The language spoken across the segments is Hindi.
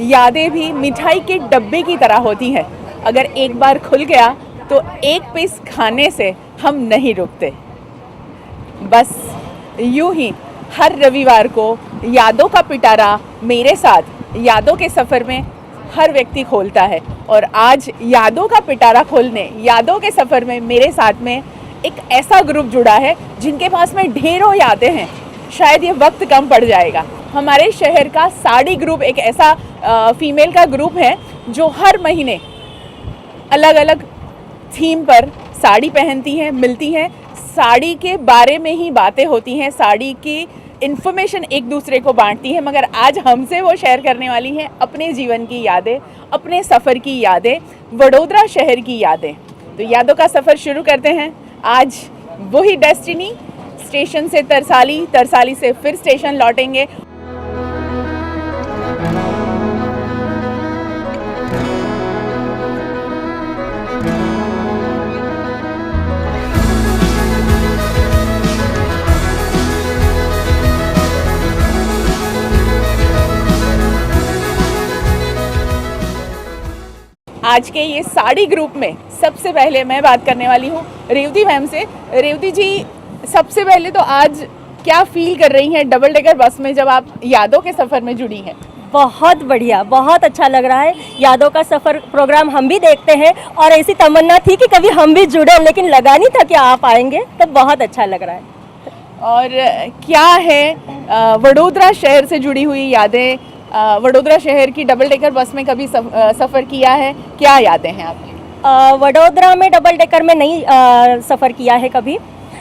यादें भी मिठाई के डब्बे की तरह होती हैं। अगर एक बार खुल गया तो एक पीस खाने से हम नहीं रुकते। बस यूं ही हर रविवार को यादों का पिटारा मेरे साथ यादों के सफ़र में हर व्यक्ति खोलता है। और आज यादों का पिटारा खोलने यादों के सफ़र में मेरे साथ में एक ऐसा ग्रुप जुड़ा है जिनके पास में ढेरों यादें हैं। शायद ये वक्त कम पड़ जाएगा। हमारे शहर का साड़ी ग्रुप एक ऐसा फीमेल का ग्रुप है जो हर महीने अलग अलग थीम पर साड़ी पहनती हैं, मिलती हैं, साड़ी के बारे में ही बातें होती हैं, साड़ी की इन्फॉर्मेशन एक दूसरे को बांटती है। मगर आज हमसे वो शेयर करने वाली हैं अपने जीवन की यादें, अपने सफ़र की यादें, वडोदरा शहर की यादें। तो यादों का सफ़र शुरू करते हैं। आज वही डेस्टिनी, स्टेशन से तरसाली, तरसाली से फिर स्टेशन लौटेंगे। आज के ये साड़ी ग्रुप में सबसे पहले मैं बात करने वाली हूँ रेवती मैम से। रेवती जी, सबसे पहले तो आज क्या फील कर रही हैं डबल डेकर बस में जब आप यादों के सफ़र में जुड़ी हैं? बहुत बढ़िया, बहुत अच्छा लग रहा है। यादों का सफ़र प्रोग्राम हम भी देखते हैं और ऐसी तमन्ना थी कि कभी हम भी जुड़े, लेकिन लगा नहीं था कि आप आएंगे, तो बहुत अच्छा लग रहा है। और क्या है वडोदरा शहर से जुड़ी हुई यादें? वडोदरा शहर की डबल डेकर बस में कभी सफ़र किया है? क्या यादें हैं आपकी? वडोदरा में डबल डेकर में नहीं सफ़र किया है कभी,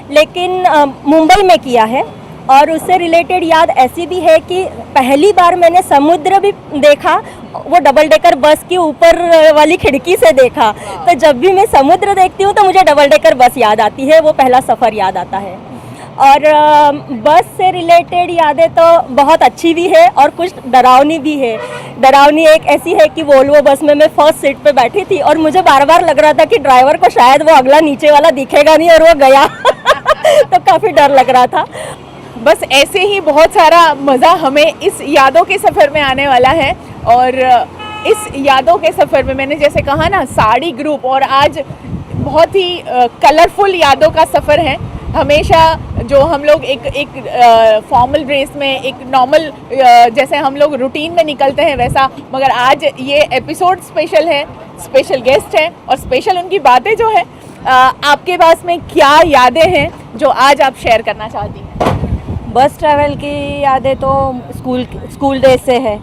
लेकिन मुंबई में किया है। और उससे रिलेटेड याद ऐसी भी है कि पहली बार मैंने समुद्र भी देखा, वो डबल डेकर बस की ऊपर वाली खिड़की से देखा। तो जब भी मैं समुद्र देखती हूँ तो मुझे डबल डेकर बस याद आती है, वो पहला सफ़र याद आता है। और बस से रिलेटेड यादें तो बहुत अच्छी भी है और कुछ डरावनी भी है। डरावनी एक ऐसी है कि वोल्वो बस में मैं फर्स्ट सीट पे बैठी थी और मुझे बार बार लग रहा था कि ड्राइवर को शायद वो अगला नीचे वाला दिखेगा नहीं, और वो गया तो काफ़ी डर लग रहा था। बस ऐसे ही बहुत सारा मज़ा हमें इस यादों के सफ़र में आने वाला है। और इस यादों के सफ़र में मैंने जैसे कहा ना, साड़ी ग्रुप, और आज बहुत ही कलरफुल यादों का सफ़र है। हमेशा जो हम लोग एक फॉर्मल ड्रेस में, एक नॉर्मल जैसे हम लोग रूटीन में निकलते हैं वैसा, मगर आज ये एपिसोड स्पेशल है, स्पेशल गेस्ट है और स्पेशल उनकी बातें जो है। आपके पास में क्या यादें हैं जो आज आप शेयर करना चाहती हैं? बस ट्रैवल की यादें तो स्कूल डेज से है।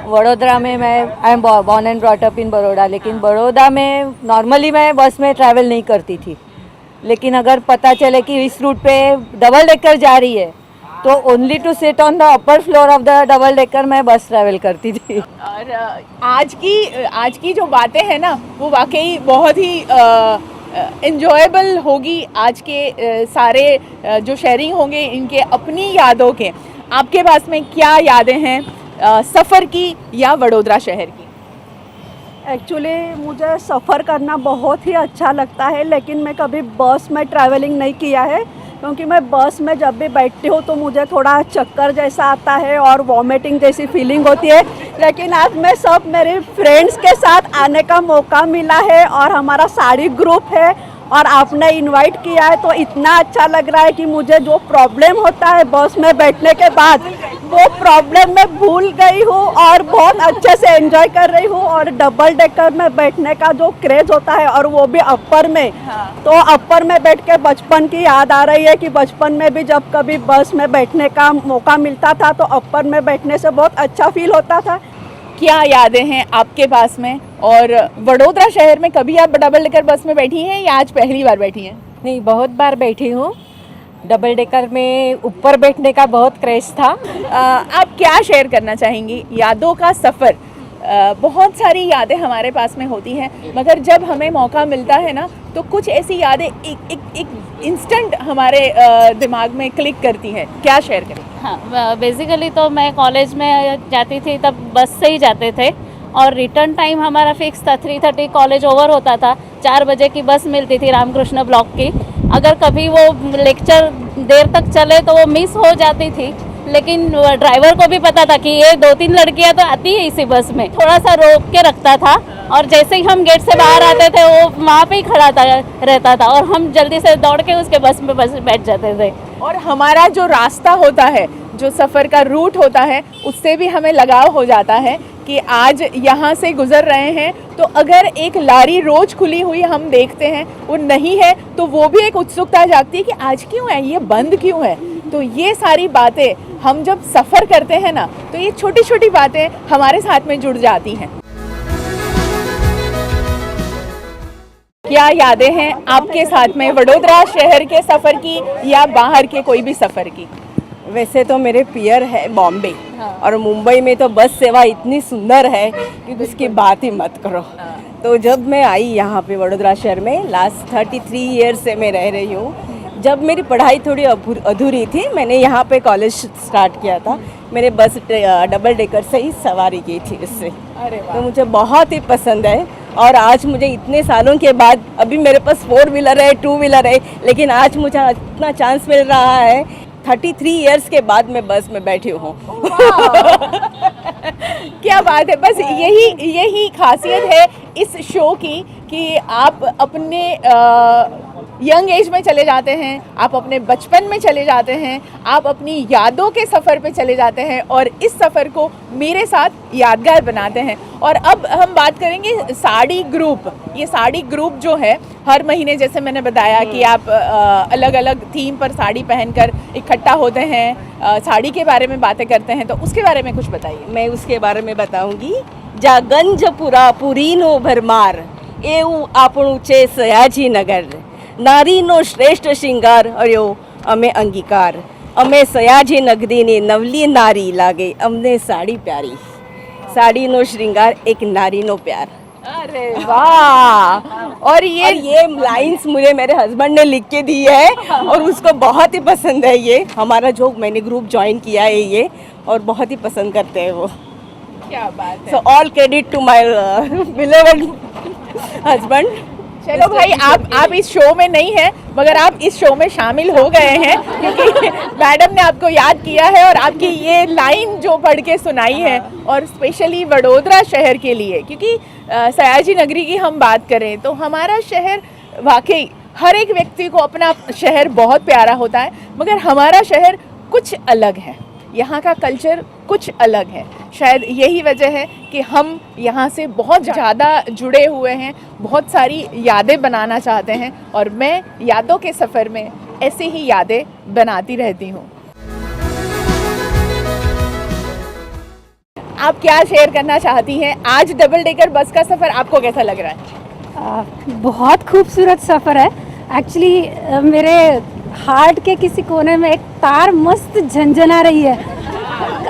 वडोदरा में I am born and brought up in Baroda, लेकिन बड़ौदा में नॉर्मली मैं बस में ट्रैवल नहीं करती थी। लेकिन अगर पता चले कि इस रूट पे डबल डेकर जा रही है तो only to sit on the upper floor of the double decker मैं बस ट्रैवल करती थी। और आज की जो बातें हैं ना, वो वाकई बहुत ही एंजॉयबल होगी। आज के सारे जो शेयरिंग होंगे इनके अपनी यादों के। आपके पास में क्या यादें हैं सफ़र की या वडोदरा शहर की? एक्चुअली मुझे सफ़र करना बहुत ही अच्छा लगता है, लेकिन मैं कभी बस में ट्रैवलिंग नहीं किया है, क्योंकि मैं बस में जब भी बैठती हूँ तो मुझे थोड़ा चक्कर जैसा आता है और वॉमिटिंग जैसी फीलिंग होती है। लेकिन आज मैं सब मेरे फ्रेंड्स के साथ आने का मौका मिला है और हमारा साड़ी ग्रुप है और आपने इनवाइट किया है, तो इतना अच्छा लग रहा है कि मुझे जो प्रॉब्लम होता है बस में बैठने के बाद, वो प्रॉब्लम मैं भूल गई हूँ और बहुत अच्छे से एंजॉय कर रही हूँ। और डबल डेकर में बैठने का जो क्रेज़ होता है, और वो भी अपर में, तो अपर में बैठ के बचपन की याद आ रही है कि बचपन में भी जब कभी बस में बैठने का मौका मिलता था तो अपर में बैठने से बहुत अच्छा फील होता था। क्या यादें हैं आपके पास में? और वडोदरा शहर में कभी आप डबल डेकर बस में बैठी हैं या आज पहली बार बैठी हैं? नहीं, बहुत बार बैठी हूँ। डबल डेकर में ऊपर बैठने का बहुत क्रेज था। आप क्या शेयर करना चाहेंगी? यादों का सफ़र, बहुत सारी यादें हमारे पास में होती हैं, मगर जब हमें मौका मिलता है ना तो कुछ ऐसी यादें एक इंस्टेंट हमारे दिमाग में क्लिक करती हैं। क्या शेयर करें? हाँ, बेसिकली तो मैं कॉलेज में जाती थी तब बस से ही जाते थे और रिटर्न टाइम हमारा फिक्स था, 3:30 कॉलेज ओवर होता था, 4 बजे की बस मिलती थी रामकृष्ण ब्लॉक की। अगर कभी वो लेक्चर देर तक चले तो वो मिस हो जाती थी, लेकिन ड्राइवर को भी पता था कि ये 2-3 लड़कियां तो आती है इसी बस में, थोड़ा सा रोक के रखता था और जैसे ही हम गेट से बाहर आते थे वो वहाँ पे ही खड़ा रहता था और हम जल्दी से दौड़ के उसके बस में बैठ जाते थे। और हमारा जो रास्ता होता है, जो सफ़र का रूट होता है, उससे भी हमें लगाव हो जाता है कि आज यहाँ से गुज़र रहे हैं तो अगर एक लारी रोज़ खुली हुई हम देखते हैं, वो नहीं है तो वो भी एक उत्सुकता जागती है कि आज क्यों है, ये बंद क्यों है। तो ये सारी बातें हम जब सफ़र करते हैं ना, तो ये छोटी छोटी बातें हमारे साथ में जुड़ जाती हैं। क्या यादें हैं आपके साथ में वडोदरा शहर के सफ़र की या बाहर के कोई भी सफ़र की? वैसे तो मेरे पियर है बॉम्बे और मुंबई में तो बस सेवा इतनी सुंदर है कि उसकी बात ही मत करो। तो जब मैं आई यहाँ पे वडोदरा शहर में, लास्ट 33 ईयर्स से मैं रह रही हूँ। जब मेरी पढ़ाई थोड़ी अधूरी थी, मैंने यहाँ पे कॉलेज स्टार्ट किया था। मेरे बस डबल डेकर से ही सवारी की थी इससे। अरे वाह। तो मुझे बहुत ही पसंद है और आज मुझे इतने सालों के बाद, अभी मेरे पास 4 व्हीलर है, 2 व्हीलर है, लेकिन आज मुझे इतना चांस मिल रहा है। 33 ईयर्स के बाद मैं बस में बैठी हूँ। क्या बात है। बस यही खासियत है इस शो की कि आप अपने यंग एज में चले जाते हैं, आप अपने बचपन में चले जाते हैं, आप अपनी यादों के सफ़र पे चले जाते हैं और इस सफ़र को मेरे साथ यादगार बनाते हैं। और अब हम बात करेंगे साड़ी ग्रुप। ये साड़ी ग्रुप जो है, हर महीने जैसे मैंने बताया कि आप अलग अलग थीम पर साड़ी पहनकर इकट्ठा होते हैं, साड़ी के बारे में बातें करते हैं, तो उसके बारे में कुछ बताइए। मैं उसके बारे में बताऊंगी। जा गंजपुरा पुरीनो भरमार एवं આપણું છે સયાજીનગર, નારીનો શ્રેષ્ઠ શિંગાર અયો અમે અંગીકાર, અમે સયાજી નગરીની નવલી નારી લાગે અમને સાડી પ્યારી, સાડીનો શ્રૃંગાર એક નારીનો પ્યાર। अरे वाह। और ये लाइंस मुझे मेरे हस्बैंड ने लिख के दी है और उसको बहुत ही पसंद है। ये हमारा जो मैंने ग्रुप ज्वाइन किया है ये, और बहुत ही पसंद करते हैं वो। क्या बात है। So all credit to my beloved husband. चलो भाई, आप इस शो में नहीं हैं, मगर आप इस शो में शामिल हो गए हैं क्योंकि मैडम ने आपको याद किया है और आपकी ये लाइन जो पढ़ के सुनाई है, और स्पेशली वडोदरा शहर के लिए, क्योंकि सयाजी नगरी की हम बात करें तो हमारा शहर वाकई हर एक व्यक्ति को अपना शहर बहुत प्यारा होता है, मगर हमारा शहर कुछ अलग है, यहाँ का कल्चर कुछ अलग है। शायद यही वजह है कि हम यहाँ से बहुत ज़्यादा जुड़े हुए हैं, बहुत सारी यादें बनाना चाहते हैं और मैं यादों के सफ़र में ऐसे ही यादें बनाती रहती हूँ। आप क्या शेयर करना चाहती हैं? आज डबल डेकर बस का सफ़र आपको कैसा लग रहा है? बहुत खूबसूरत सफ़र है। एक्चुअली मेरे हार्ट के किसी कोने में एक तार मस्त झंझना रही है।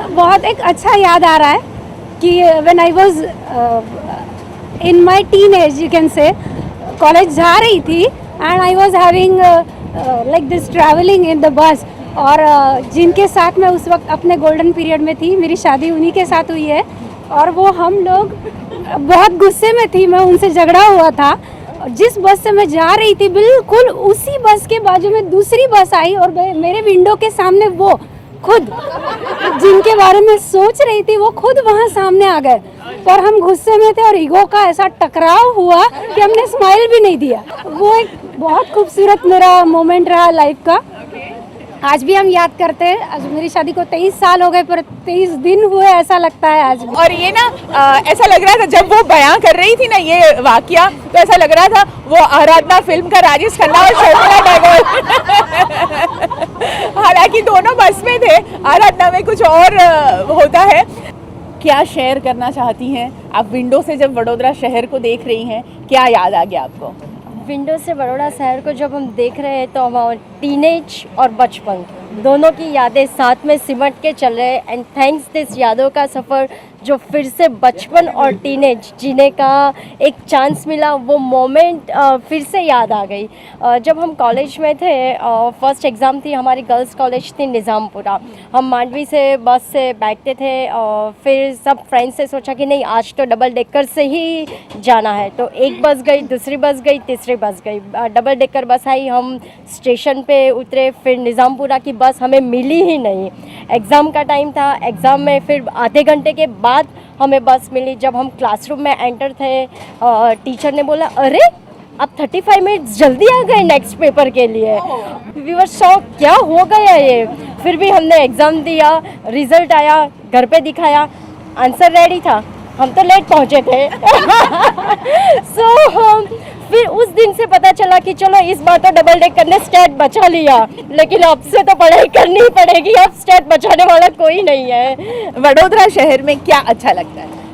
बहुत एक अच्छा याद आ रहा है कि when I was in my teen age, you can say, college जा रही थी and I was having like this travelling in the bus. और जिनके साथ मैं उस वक्त अपने गोल्डन पीरियड में थी, मेरी शादी उन्हीं के साथ हुई है, और वो हम लोग बहुत गुस्से में थी, मैं उनसे झगड़ा हुआ था। जिस बस से मैं जा रही थी, बिल्कुल उसी बस के बाजू में दूसरी बस आई और मेरे विंडो के सामने वो खुद, जिनके बारे में सोच रही थी, वो खुद वहाँ सामने आ गए। पर हम गुस्से में थे और ईगो का ऐसा टकराव हुआ कि हमने स्माइल भी नहीं दिया। वो एक बहुत खूबसूरत मेरा मोमेंट रहा लाइफ का। आज भी हम याद करते हैं। आज मेरी शादी को 23 साल हो गए, पर 23 दिन हुए ऐसा लगता है आज भी। और ये ना ऐसा लग रहा था जब वो बयां कर रही थी ना ये वाकया, तो ऐसा लग रहा था वो आराधना फिल्म का राजेश खन्ना और शर्मिला टैगोर। हालांकि दोनों बस में थे, आराधना में कुछ और होता है। क्या शेयर करना चाहती हैं आप? विंडो से जब वडोदरा शहर को देख रही हैं, क्या याद आ गया आपको? विंडो से बड़ौदा शहर को जब हम देख रहे हैं तो हमारा टीनेज और बचपन दोनों की यादें साथ में सिमट के चल रहे हैं। एंड थैंक्स दिस यादों का सफ़र जो फिर से बचपन और टीनेज जीने का एक चांस मिला, वो मोमेंट फिर से याद आ गई। जब हम कॉलेज में थे, फर्स्ट एग्ज़ाम थी हमारी, गर्ल्स कॉलेज थी निज़ामपुरा। हम मांडवी से बस से बैठते थे और फिर सब फ्रेंड्स से सोचा कि नहीं आज तो डबल डेकर से ही जाना है। तो एक बस गई, दूसरी बस गई, तीसरी बस गई, डबल डेकर बस आई, हम स्टेशन पे उतरे, फिर निज़ामपुरा की बस हमें मिली ही नहीं। एग्ज़ाम का टाइम था। एग्ज़ाम में फिर आधे घंटे के बाद हमें बस मिली। जब हम क्लासरूम में एंटर थे, टीचर ने बोला, अरे आप 35 मिनट्स जल्दी आ गए नेक्स्ट पेपर के लिए। वी वर शॉक, क्या हो गया ये। फिर भी हमने एग्ज़ाम दिया, रिज़ल्ट आया, घर पे दिखाया, आंसर रेडी था, हम तो लेट पहुँचे थे। फिर उस दिन से पता चला कि चलो इस बार तो डबल डेकर ने स्टेट बचा लिया, लेकिन अब से तो पढ़ाई करनी ही पड़ेगी, अब स्टेट बचाने वाला कोई नहीं है। वडोदरा शहर में क्या अच्छा लगता है?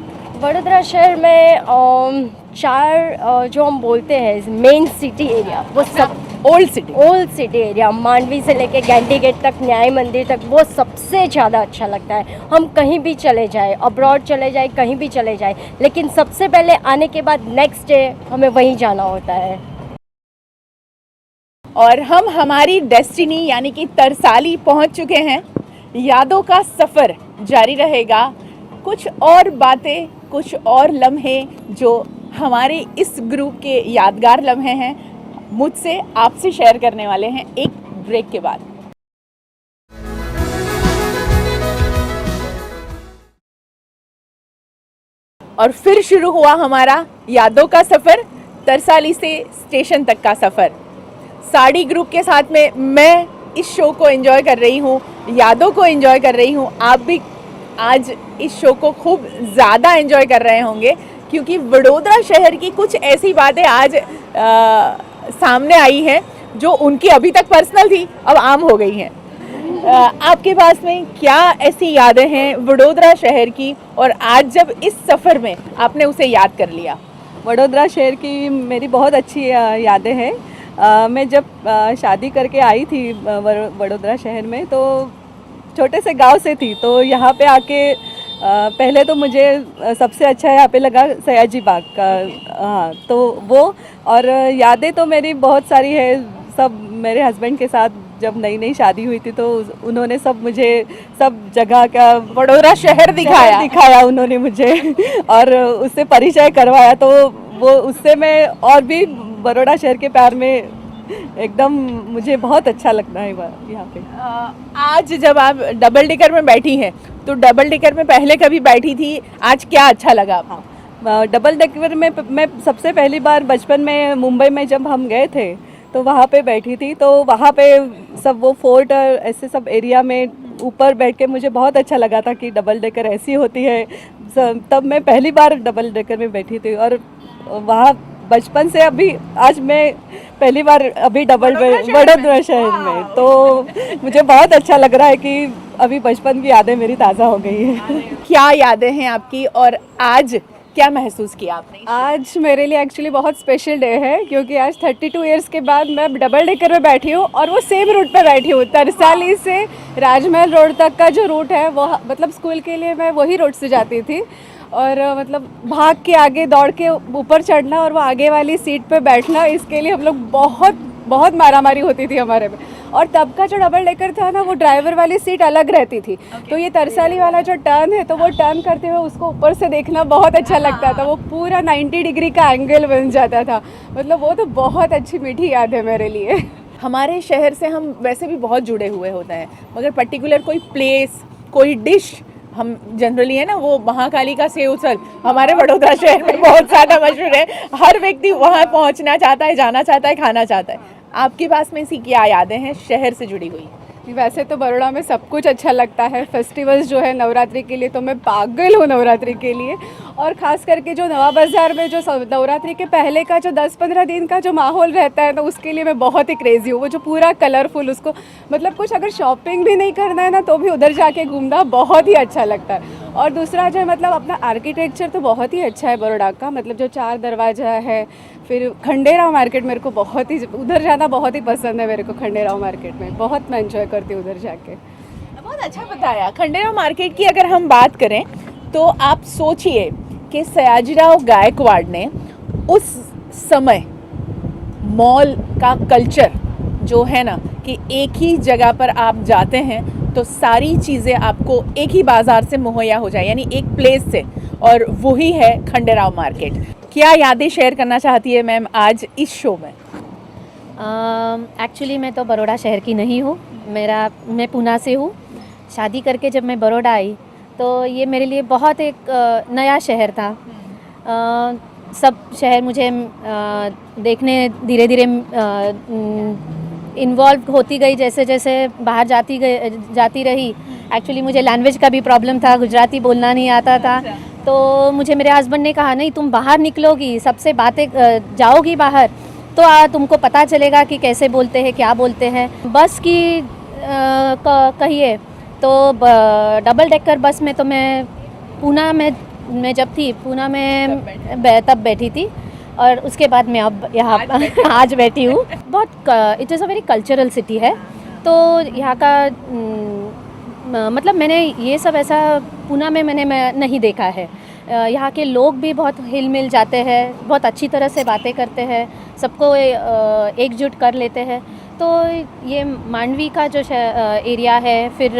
वडोदरा शहर में चार जो हम बोलते हैं मेन सिटी एरिया, वो सब ओल्ड सिटी एरिया, मांडवी से लेके गैंडी गेट तक, न्याय मंदिर तक, वो सबसे ज़्यादा अच्छा लगता है। हम कहीं भी चले जाए, अब्रॉड चले जाए, कहीं भी चले जाए, लेकिन सबसे पहले आने के बाद नेक्स्ट डे हमें वहीं जाना होता है। और हम हमारी डेस्टिनी यानी कि तरसाली पहुंच चुके हैं। यादों का सफ़र जारी रहेगा। कुछ और बातें, कुछ और लम्हे जो हमारे इस ग्रुप के यादगार लम्हे हैं, मुझसे आपसे शेयर करने वाले हैं एक ब्रेक के बाद। और फिर शुरू हुआ हमारा यादों का सफ़र, तरसाली से स्टेशन तक का सफ़र। साड़ी ग्रुप के साथ में मैं इस शो को एंजॉय कर रही हूँ, यादों को एंजॉय कर रही हूँ। आप भी आज इस शो को खूब ज़्यादा एंजॉय कर रहे होंगे, क्योंकि वडोदरा शहर की कुछ ऐसी बातें आज सामने आई हैं जो उनकी अभी तक पर्सनल थी, अब आम हो गई हैं। आपके पास में क्या ऐसी यादें हैं वडोदरा शहर की, और आज जब इस सफ़र में आपने उसे याद कर लिया? वडोदरा शहर की मेरी बहुत अच्छी यादें हैं। मैं जब शादी करके आई थी वडोदरा शहर में, तो छोटे से गांव से थी, तो यहाँ पे आके पहले तो मुझे सबसे अच्छा यहाँ पे लगा सयाजी बाग का। हाँ, तो वो और यादें तो मेरी बहुत सारी है। सब मेरे हस्बैंड के साथ जब नई नई शादी हुई थी, तो उन्होंने सब मुझे सब जगह का वडोदरा शहर दिखाया उन्होंने मुझे, और उससे परिचय करवाया। तो वो उससे मैं और भी बड़ौदा शहर के प्यार में एकदम मुझे बहुत अच्छा लगता है यहाँ पे। आज जब आप डबल डेकर में बैठी हैं, तो डबल डेकर में पहले कभी बैठी थी, आज क्या अच्छा लगा आपको? डबल डेकर में मैं सबसे पहली बार बचपन में मुंबई में जब हम गए थे, तो वहाँ पे बैठी थी। तो वहाँ पे सब वो फोर्ट और ऐसे सब एरिया में ऊपर बैठ के मुझे बहुत अच्छा लगा था कि डबल डेकर ऐसी होती है। तब मैं पहली बार डबल डेकर में बैठी थी, और वहाँ बचपन से अभी आज मैं पहली बार अभी वडोदरा शहर में, तो मुझे बहुत अच्छा लग रहा है कि अभी बचपन की यादें मेरी ताज़ा हो गई है। क्या यादें हैं आपकी, और आज क्या महसूस किया आपने? आज मेरे लिए एक्चुअली बहुत स्पेशल डे है, क्योंकि आज 32 इयर्स के बाद मैं डबल डेकर में बैठी हूँ, और वो सेम रूट पे बैठी हूँ। तरसाली से राजमहल रोड तक का जो रूट है, वो मतलब स्कूल के लिए मैं वही रोड से जाती थी, और मतलब भाग के आगे दौड़ के ऊपर चढ़ना और वो आगे वाली सीट पे बैठना, इसके लिए हम लोग बहुत मारामारी होती थी हमारे में। और तब का जो डबल डेकर था ना, वो ड्राइवर वाली सीट अलग रहती थी। तो ये तरसाली वाला जो टर्न है, तो वो टर्न करते हुए उसको ऊपर से देखना बहुत अच्छा लगता था। वो पूरा 90 डिग्री का एंगल बन जाता था। मतलब वो तो बहुत अच्छी मीठी याद है मेरे लिए। हमारे शहर से हम वैसे भी बहुत जुड़े हुए होते हैं, मगर पर्टिकुलर कोई प्लेस, कोई डिश, हम जनरली है ना, वो महाकाली का सेव उसल हमारे वडोदरा शहर में बहुत ज़्यादा मशहूर है। हर व्यक्ति वहाँ पहुँचना चाहता है, जाना चाहता है, खाना चाहता है। आपके पास में ऐसी क्या यादें हैं शहर से जुड़ी हुई? वैसे तो बड़ौदा में सब कुछ अच्छा लगता है। फेस्टिवल्स जो है नवरात्रि के लिए, तो मैं पागल हूँ नवरात्रि के लिए। और ख़ास करके जो नवा बाज़ार में जो नवरात्रि के पहले का जो 10-15 दिन का जो माहौल रहता है, तो उसके लिए मैं बहुत ही क्रेज़ी हूँ। वो जो पूरा कलरफुल, उसको मतलब कुछ अगर शॉपिंग भी नहीं करना है ना, तो भी उधर जाके घूमना बहुत ही अच्छा लगता है। और दूसरा जो मतलब अपना आर्किटेक्चर तो बहुत ही अच्छा है बड़ौदा का। मतलब जो 4 दरवाज़ा है, फिर खंडेराव मार्केट मेरे को बहुत ही, उधर जाना बहुत ही पसंद है मेरे को। खंडेराव मार्केट में बहुत मैं एंजॉय करती हूँ उधर जाके। बहुत अच्छा बताया। खंडेराव मार्केट की अगर हम बात करें, तो आप सोचिए कि सयाजीराव गायकवाड़ ने उस समय मॉल का कल्चर जो है ना, कि एक ही जगह पर आप जाते हैं तो सारी चीज़ें आपको एक ही बाज़ार से मुहैया हो जाए, यानी एक प्लेस से, और वही है खंडेराव मार्केट। क्या यादें शेयर करना चाहती है मैम आज इस शो में? एक्चुअली मैं तो बड़ौदा शहर की नहीं हूँ, मैं पूना से हूँ। शादी करके जब मैं बड़ौदा आई तो ये मेरे लिए बहुत एक नया शहर था। सब शहर मुझे देखने धीरे धीरे इन्वॉल्व होती गई, जैसे जैसे बाहर जाती रही। एक्चुअली मुझे लैंग्वेज का भी प्रॉब्लम था, गुजराती बोलना नहीं आता था। तो मुझे मेरे हस्बैंड ने कहा नहीं, तुम बाहर निकलोगी, सबसे बातें जाओगी बाहर तो तुमको पता चलेगा कि कैसे बोलते हैं, क्या बोलते हैं। बस की कहिए तो डबल डेकर बस में तो मैं पूना में जब थी, पूना में तब बैठी थी और उसके बाद मैं अब यहाँ आज बैठी हूँ। बहुत it is a very cultural city है, तो यहाँ का मतलब मैंने ये सब ऐसा पूना में मैंने नहीं देखा है। यहाँ के लोग भी बहुत हिल मिल जाते हैं, बहुत अच्छी तरह से बातें करते हैं, सबको एकजुट कर लेते हैं। तो ये मांडवी का जो एरिया है, फिर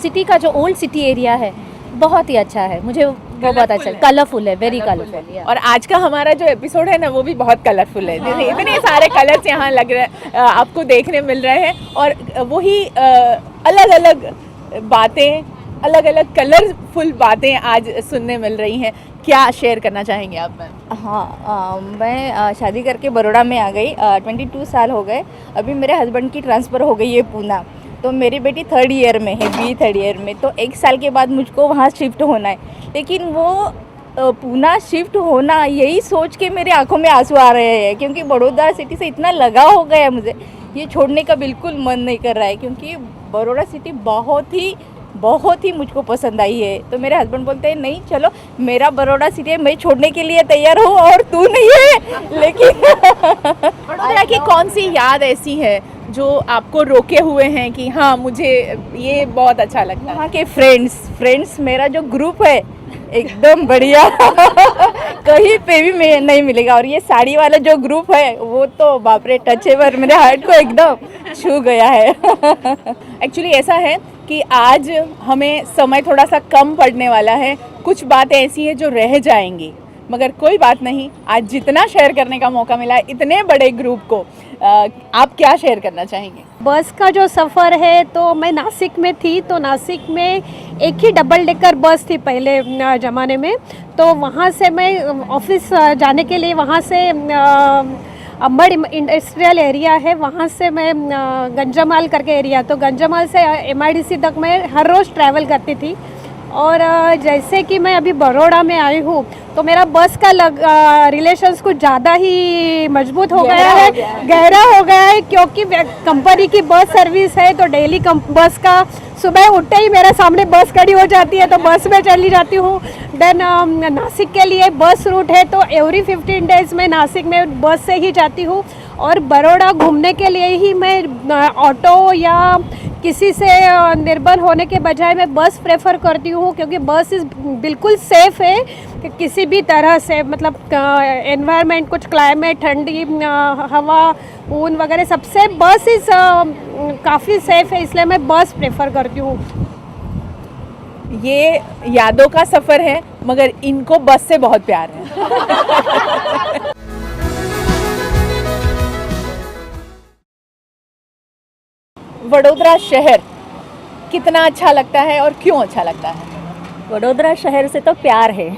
सिटी का जो ओल्ड सिटी एरिया है, बहुत ही अच्छा है। मुझे वो बहुत अच्छा, कलरफुल है, वेरी कलरफुल। और आज का हमारा जो एपिसोड है ना, वो भी बहुत कलरफुल है। इतने सारे कलर्स यहाँ लग रहे आपको देखने मिल रहे हैं, और वही अलग अलग बातें, अलग अलग कलरफुल बातें आज सुनने मिल रही हैं। क्या शेयर करना चाहेंगे आप मैम? हाँ, मैं शादी करके बड़ौदा में आ गई। 22 साल हो गए। अभी मेरे हस्बैंड की ट्रांसफ़र हो गई है पूना, तो मेरी बेटी 3rd ईयर में है, BE 3rd ईयर में। तो 1 साल के बाद मुझको वहाँ शिफ्ट होना है, लेकिन वो पूना शिफ्ट होना, यही सोच के मेरे आंखों में आंसू आ रहे हैं, क्योंकि बड़ौदा सिटी से इतना लगाव हो गया है मुझे, ये छोड़ने का बिल्कुल मन नहीं कर रहा है, क्योंकि बड़ौदा सिटी बहुत ही मुझको पसंद आई है। तो मेरे हस्बैंड बोलते हैं नहीं चलो, मेरा बड़ौदा सिटी है, मैं छोड़ने के लिए तैयार हूँ और तू नहीं है। लेकिन बड़ौदा की कौन सी याद ऐसी है जो आपको रोके हुए हैं कि हाँ मुझे ये बहुत अच्छा लगता है? वहाँ के फ्रेंड्स मेरा जो ग्रुप है एकदम बढ़िया कहीं पे भी नहीं मिलेगा। और ये साड़ी वाला जो ग्रुप है वो तो बाप रे, टचेवर, मेरे हार्ट को एकदम छू गया है। एक्चुअली ऐसा है कि आज हमें समय थोड़ा सा कम पड़ने वाला है, कुछ बातें ऐसी हैं जो रह जाएंगी, मगर कोई बात नहीं। आज जितना शेयर करने का मौका मिला इतने बड़े ग्रुप को, आप क्या शेयर करना चाहेंगे? बस का जो सफ़र है, तो मैं नासिक में थी, तो नासिक में एक ही डबल डेकर बस थी पहले ज़माने में। तो वहाँ से मैं ऑफिस जाने के लिए, वहाँ से अंबड़ इंडस्ट्रियल एरिया है, वहाँ से मैं गंजामाल करके एरिया, तो गंजामाल से MIDC तक मैं हर रोज़ ट्रैवल करती थी। और जैसे कि मैं अभी बड़ौदा में आई हूँ, तो मेरा बस का रिलेशंस कुछ ज़्यादा ही मजबूत हो गया है, गहरा हो गया है, क्योंकि कंपनी की बस सर्विस है। तो डेली बस का सुबह उठते ही मेरे सामने बस खड़ी हो जाती है, तो बस में चली जाती हूँ। देन नासिक के लिए बस रूट है, तो एवरी 15 डेज में नासिक में बस से ही जाती हूँ। और बड़ौदा घूमने के लिए ही मैं ऑटो या किसी से निर्भर होने के बजाय मैं बस प्रेफर करती हूँ, क्योंकि बस इज़ बिल्कुल सेफ़ है किसी भी तरह से, मतलब एनवायरनमेंट, कुछ क्लाइमेट, ठंडी हवा, ऊन वगैरह सबसे बस इज़ काफ़ी सेफ़ है, इसलिए मैं बस प्रेफर करती हूँ। ये यादों का सफ़र है, मगर इनको बस से बहुत प्यार है। वडोदरा शहर कितना अच्छा लगता है और क्यों अच्छा लगता है? वडोदरा शहर से तो प्यार है,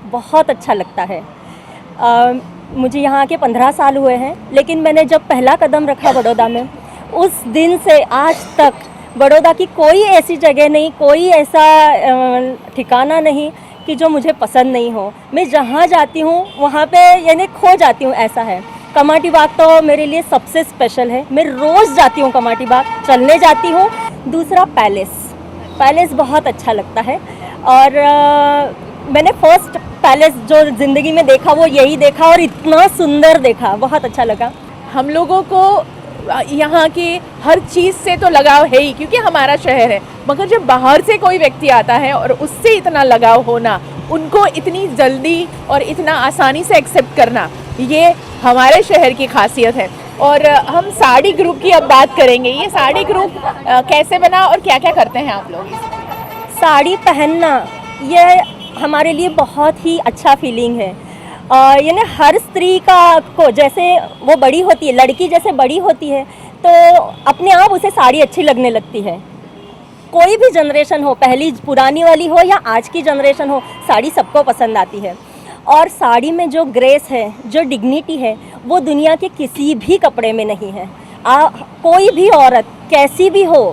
बहुत अच्छा लगता है। मुझे यहाँ के 15 साल हुए हैं, लेकिन मैंने जब पहला कदम रखा बड़ौदा में, उस दिन से आज तक बड़ौदा की कोई ऐसी जगह नहीं, कोई ऐसा ठिकाना नहीं कि जो मुझे पसंद नहीं हो। मैं जहाँ जाती हूँ वहाँ पे यानी खो जाती हूँ, ऐसा है। कमाटी बाग तो मेरे लिए सबसे स्पेशल है, मैं रोज़ जाती हूँ कमाटी बाग, चलने जाती हूँ। दूसरा पैलेस बहुत अच्छा लगता है, और मैंने फर्स्ट पैलेस जो ज़िंदगी में देखा वो यही देखा, और इतना सुंदर देखा, बहुत अच्छा लगा। हम लोगों को यहाँ की हर चीज़ से तो लगाव है ही, क्योंकि हमारा शहर है, मगर जब बाहर से कोई व्यक्ति आता है और उससे इतना लगाव होना, उनको इतनी जल्दी और इतना आसानी से एक्सेप्ट करना, ये हमारे शहर की खासियत है। और हम साड़ी ग्रुप की अब बात करेंगे। ये साड़ी ग्रुप कैसे बना और क्या क्या करते हैं आप लोग? साड़ी पहनना ये हमारे लिए बहुत ही अच्छा फीलिंग है। यानी हर स्त्री को जैसे वो बड़ी होती है, लड़की जैसे बड़ी होती है, तो अपने आप उसे साड़ी अच्छी लगने लगती है। कोई भी जनरेशन हो, पहली पुरानी वाली हो या आज की जनरेशन हो, साड़ी सबको पसंद आती है। और साड़ी में जो ग्रेस है, जो डिग्निटी है, वो दुनिया के किसी भी कपड़े में नहीं है। कोई भी औरत कैसी भी हो,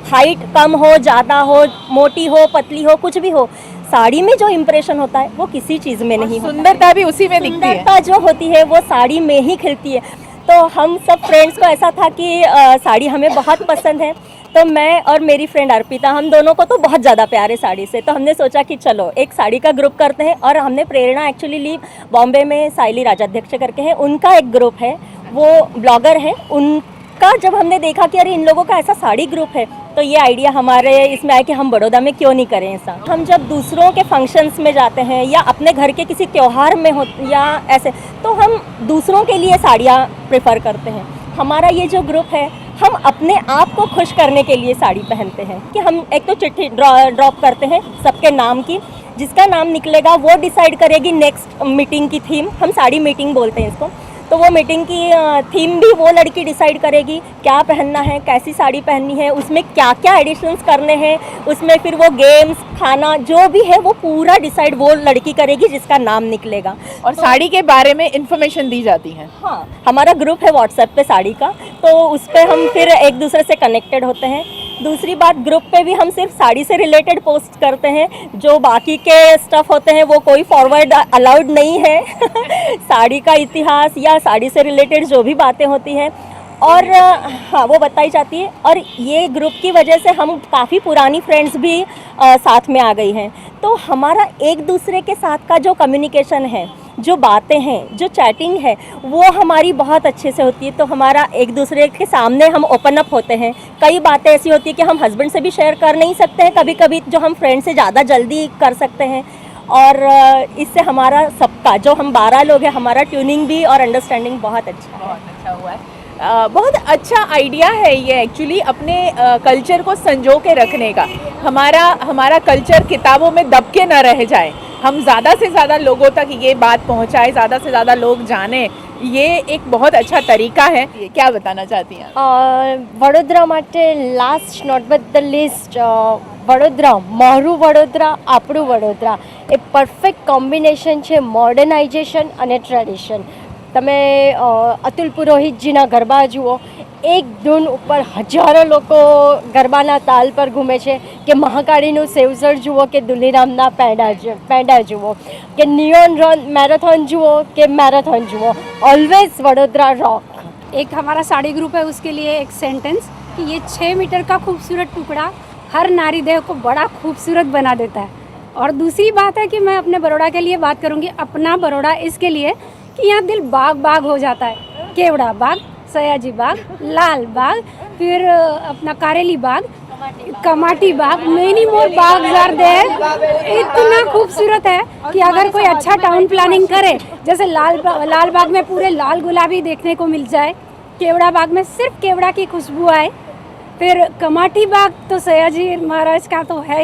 हाइट कम हो, ज़्यादा हो, मोटी हो, पतली हो, कुछ भी हो, साड़ी में जो इम्प्रेशन होता है वो किसी चीज़ में नहीं होता। सुंदरता भी उसी में दिखती है। सुंदरता जो होती है वो साड़ी में ही खिलती है। तो हम सब फ्रेंड्स को ऐसा था कि साड़ी हमें बहुत पसंद है। तो मैं और मेरी फ्रेंड अर्पिता, हम दोनों को तो बहुत ज़्यादा प्यार है साड़ी से। तो हमने सोचा कि चलो एक साड़ी का ग्रुप करते हैं। और हमने प्रेरणा एक्चुअली ली बॉम्बे में, साइली राजाध्यक्ष करके हैं, उनका एक ग्रुप है, वो ब्लॉगर है। उनका जब हमने देखा कि अरे इन लोगों का ऐसा साड़ी ग्रुप है, तो ये आइडिया हमारे इसमें आया कि हम बड़ौदा में क्यों नहीं करें ऐसा। हम जब दूसरों के फंक्शंस में जाते हैं या अपने घर के किसी त्यौहार में हो या ऐसे, तो हम दूसरों के लिए साड़ियाँ प्रेफर करते हैं। हमारा ये जो ग्रुप है, हम अपने आप को खुश करने के लिए साड़ी पहनते हैं कि हम एक तो चिट्ठी ड्रॉप करते हैं सबके नाम की, जिसका नाम निकलेगा वो डिसाइड करेगी नेक्स्ट मीटिंग की थीम। हम साड़ी मीटिंग बोलते हैं इसको। तो वो मीटिंग की थीम भी वो लड़की डिसाइड करेगी, क्या पहनना है, कैसी साड़ी पहननी है, उसमें क्या क्या एडिशंस करने हैं, उसमें फिर वो गेम्स, खाना जो भी है वो पूरा डिसाइड वो लड़की करेगी जिसका नाम निकलेगा। और साड़ी के बारे में इंफॉर्मेशन दी जाती है। हाँ, हमारा ग्रुप है व्हाट्सएप पे साड़ी का, तो उस पर हम फिर एक दूसरे से कनेक्टेड होते हैं। दूसरी बात, ग्रुप पे भी हम सिर्फ साड़ी से रिलेटेड पोस्ट करते हैं, जो बाकी के स्टफ होते हैं वो कोई फॉरवर्ड अलाउड नहीं है। साड़ी का इतिहास या साड़ी से रिलेटेड जो भी बातें होती हैं और हाँ वो बताई जाती है। और ये ग्रुप की वजह से हम काफ़ी पुरानी फ्रेंड्स भी साथ में आ गई हैं। तो हमारा एक दूसरे के साथ का जो कम्युनिकेशन है, जो बातें हैं, जो चैटिंग है, वो हमारी बहुत अच्छे से होती है। तो हमारा एक दूसरे के सामने हम ओपन अप होते हैं। कई बातें ऐसी होती है कि हम हस्बैंड से भी शेयर कर नहीं सकते हैं कभी कभी, जो हम फ्रेंड से ज़्यादा जल्दी कर सकते हैं। और इससे हमारा सबका, जो हम 12 लोग हैं, हमारा ट्यूनिंग भी और अंडरस्टैंडिंग बहुत अच्छा हुआ है। बहुत अच्छा आइडिया है ये एक्चुअली, अपने कल्चर को संजो के रखने का। हमारा कल्चर किताबों में दब के न रह जाए, हम ज़्यादा से ज़्यादा लोगों तक ये बात पहुंचाए, ज़्यादा से ज़्यादा लोग जाने, ये एक बहुत अच्छा तरीका है। क्या बताना चाहती हैं? वडोदरा માટે last not but the list, Vadodara, મારું વડોદરા, આપણું વડોદરા એ પરફેક્ટ કોમ્બિનેશન છે મોડર્નાઇઝેશન અને ટ્રેડિશન। તમે અતુલ પુરોહિતજીના ગરબા જુઓ, એક ધૂન ઉપર હજારો લોકો ગરબાના તાલ પર ઘૂમે છે, કે મહાકાળીનું સેવઝર જુઓ, કે દુલીરામના પેંડા જુઓ, કે નિયોન રન મેરેથોન જુઓ, કે મેરેથોન જુઓ, ઓલવેઝ વડોદરા रॉक। एक हमारा साड़ी ग्रुप है, उसके लिए एक सेंटेंस कि ये 6 मीटर का खूबसूरत टुकड़ा हर नारी देह को बड़ा खूबसूरत बना देता है। और दूसरी बात है कि मैं अपने बड़ौदा के लिए बात करूँगी, अपना बड़ौदा इसके लिए कि यहाँ दिल बाग बाग हो जाता है। केवड़ा बाग, सयाजी बाग, लाल बाग, फिर अपना कारेली बाग, कमाटी बाग, मेनी मोर बाग जार दे, इतना खूबसूरत है कि अगर कोई अच्छा टाउन प्लानिंग करे, जैसे लाल बाग में पूरे लाल गुलाबी देखने को मिल जाए, केवड़ा बाग में सिर्फ केवड़ा की खुशबू आए, फिर कमाटी बाग तो सयाजी महाराज का तो है,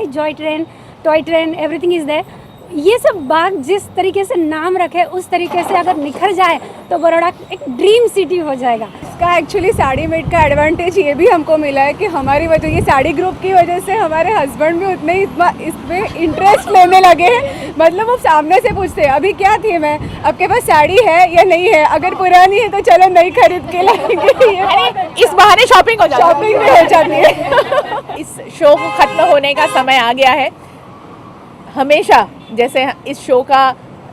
toy train everything is there. ये सब बाग जिस तरीके से नाम रखे, उस तरीके से अगर निखर जाए तो बड़ौदा एक ड्रीम सिटी हो जाएगा। इसका एक्चुअली साड़ी मेड का एडवांटेज ये भी हमको मिला है कि हमारी वजह, ये साड़ी ग्रुप की वजह से हमारे हस्बैंड भी उतने ही इसमें इंटरेस्ट लेने लगे हैं। मतलब वो सामने से पूछते हैं अभी क्या थीम है, आपके पास साड़ी है या नहीं है, अगर पुरानी है तो चलो नई खरीद के लाएंगे। इस बहाने शॉपिंग भी हो जाती है। इस शो को खत्म होने का समय आ गया है। हमेशा जैसे इस शो का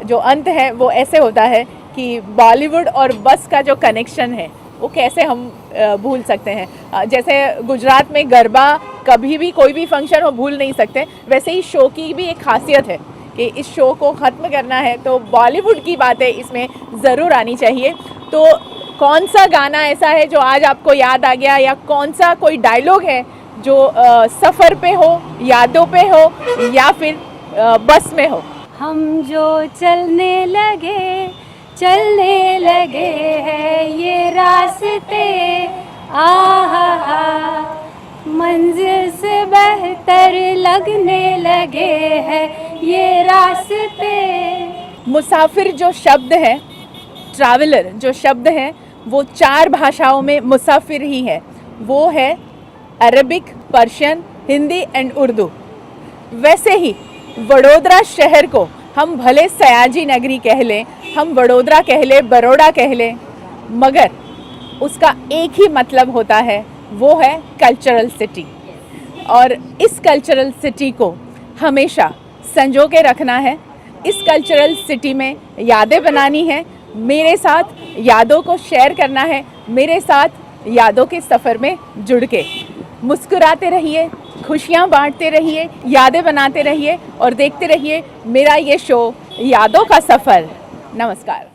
जो अंत है वो ऐसे होता है कि बॉलीवुड और बस का जो कनेक्शन है वो कैसे हम भूल सकते हैं। जैसे गुजरात में गरबा कभी भी कोई भी फंक्शन हो भूल नहीं सकते, वैसे ही शो की भी एक खासियत है कि इस शो को ख़त्म करना है तो बॉलीवुड की बातें इसमें ज़रूर आनी चाहिए। तो कौन सा गाना ऐसा है जो आज आपको याद आ गया, या कौन सा कोई डायलॉग है जो सफ़र पे हो, यादों पे हो, या फिर बस में हो? हम जो चलने लगे हैं ये रास्ते, आहा मंजिल से बेहतर लगने लगे हैं ये रास्ते। मुसाफिर जो शब्द है, ट्रैवलर जो शब्द है, वो 4 भाषाओं में मुसाफिर ही है। वो है Arabic, Persian, Hindi and Urdu. वैसे ही वडोदरा शहर को हम भले सयाजी नगरी कह लें, हम वडोदरा कह लें, बड़ौदा कह लें, मगर उसका एक ही मतलब होता है, वो है कल्चरल सिटी। और इस कल्चरल सिटी को हमेशा संजो के रखना है। इस कल्चरल सिटी में यादें बनानी है, मेरे साथ यादों को शेयर करना है, मेरे साथ यादों के सफ़र में जुड़ के। मुस्कुराते रहिए, खुशियाँ बांटते रहिए, यादें बनाते रहिए और देखते रहिए मेरा ये शो यादों का सफ़र। नमस्कार।